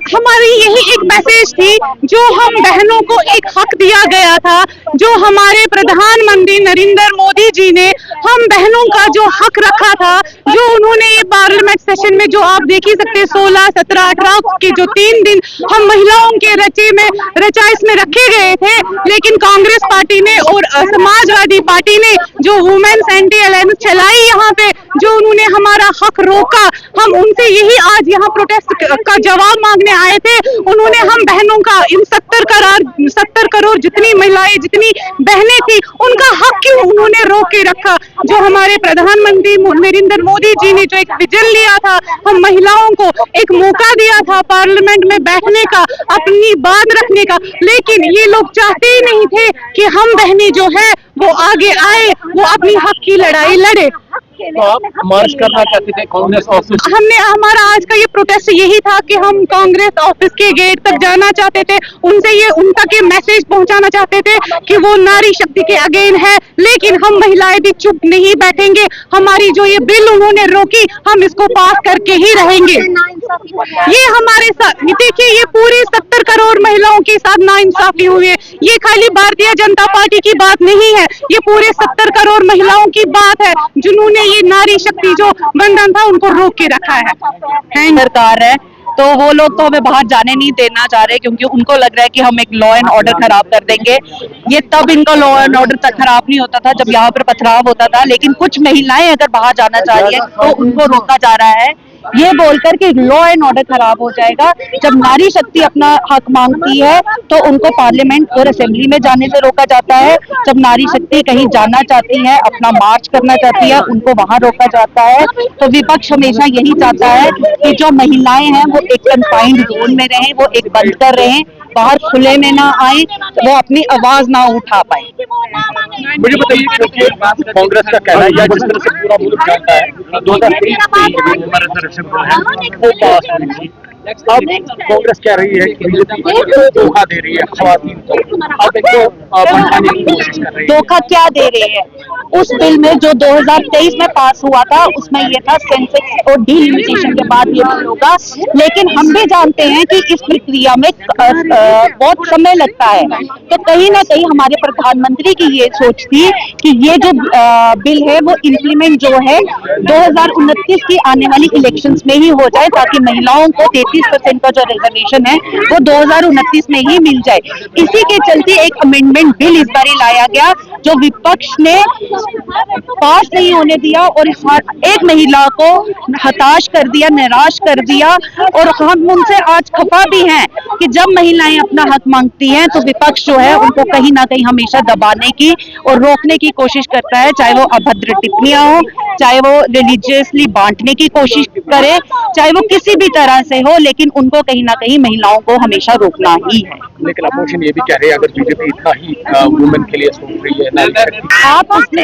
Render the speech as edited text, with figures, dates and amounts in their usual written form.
हमारी यही एक मैसेज थी, जो हम बहनों को एक हक दिया गया था, जो हमारे प्रधानमंत्री नरेंद्र मोदी जी ने हम बहनों का जो हक रखा था, जो उन्होंने ये पार्लियामेंट सेशन में जो आप देख ही सकते 16, 17, 18 के जो 3 दिन हम महिलाओं के रचा इसमें रखे गए थे, लेकिन कांग्रेस पार्टी ने और समाजवादी पार्टी ने जो वुमेन्स एंटी अलायंस चलाई यहाँ पे, जो उन्होंने हमारा हक रोका, हम उनसे यही आज यहाँ प्रोटेस्ट का जवाब मांगने आए थे। उन्होंने हम बहनों का इन 70 करोड़ जितनी महिलाएं जितनी बहनें थी उनका हक क्यों उन्होंने रोक के रखा। जो हमारे प्रधानमंत्री नरेंद्र मोदी जी ने जो एक विजन लिया था, हम महिलाओं को एक मौका दिया था पार्लियामेंट में बैठने का, अपनी बात रखने का, लेकिन ये लोग चाहते ही नहीं थे कि हम बहनें जो है वो आगे आए, वो अपनी हक की लड़ाई लड़े। तो आप मार्च करना चाहते थे कांग्रेस ऑफिस? हमारा आज का ये प्रोटेस्ट यही था कि हम कांग्रेस ऑफिस के गेट तक जाना चाहते थे, उनसे ये उन तक ये मैसेज पहुंचाना चाहते थे कि वो नारी शक्ति के अगेन है, लेकिन हम महिलाएं भी चुप नहीं बैठेंगे। हमारी जो ये बिल उन्होंने रोकी, हम इसको पास करके ही रहेंगे। ये हमारे साथ देखिए, ये पूरी 70 करोड़ महिलाओं के साथ नाइंसाफी हुई है। ये खाली भारतीय जनता पार्टी की बात नहीं है, ये पूरे 70 करोड़ महिलाओं की बात है, जिन्होंने ये नारी शक्ति जो बंधन था उनको रोक के रखा है। सरकार है तो वो लोग तो हमें बाहर जाने नहीं देना चाह रहे, क्योंकि उनको लग रहा है कि हम एक लॉ एंड ऑर्डर खराब कर देंगे। ये तब इनका लॉ एंड ऑर्डर तक खराब नहीं होता था जब यहाँ पर पथराव होता था, लेकिन कुछ महिलाएं अगर बाहर जाना चाह रही है तो उनको रोका जा रहा है, ये बोलकर कि लॉ एंड ऑर्डर खराब हो जाएगा। जब नारी शक्ति अपना हक मांगती है तो उनको पार्लियामेंट और असेंबली में जाने से रोका जाता है। जब नारी शक्ति कहीं जाना चाहती है, अपना मार्च करना चाहती है, उनको वहां रोका जाता है। तो विपक्ष हमेशा यही चाहता है कि जो महिलाएं हैं वो एक कन्फाइंड जोन में रहें, वो एक बंद कर रहें, बाहर खुले में ना आए, वो अपनी आवाज ना उठा पाए। मुझे बताइए, क्योंकि कांग्रेस का कहना है, या जिस तरह से पूरा मुल्क जानता है, 2023 वो पास हुई थी। अब कांग्रेस कह रही है कि बीजेपी धोखा दे रही है खवातीन को, अब इनको भड़काने की कोशिश कर रही है। धोखा क्या दे रहे हैं? उस बिल में जो 2023 में पास हुआ था, उसमें ये था सेंसेक्स और डीलिमिटेशन के बाद ये बिल होगा, लेकिन हम भी जानते हैं कि इस प्रक्रिया में बहुत समय लगता है। तो कहीं ना कहीं हमारे प्रधानमंत्री की ये सोच थी कि ये जो बिल है वो इम्प्लीमेंट जो है 2029 की आने वाली इलेक्शंस में ही हो जाए, ताकि महिलाओं को 33% का जो रिजर्वेशन है वो 2029 में ही मिल जाए। इसी के चलते एक अमेंडमेंट बिल इस बार लाया गया, जो विपक्ष ने पास नहीं होने दिया और एक महिला को हताश कर दिया, निराश कर दिया। और हम उनसे आज खफा भी हैं कि जब महिलाएं अपना हक मांगती हैं तो विपक्ष जो है उनको कहीं ना कहीं हमेशा दबाने की और रोकने की कोशिश करता है, चाहे वो अभद्र टिप्पणियां हो, चाहे वो रिलीजियसली बांटने की कोशिश करे, चाहे वो किसी भी तरह से हो, लेकिन उनको कहीं ना कहीं महिलाओं को हमेशा रोकना ही है। लेकिन अपोजिशन ये भी कह रहे हैं, अगर बीजेपी इतना ही वुमेन के लिए सोच रही है, आप उसमें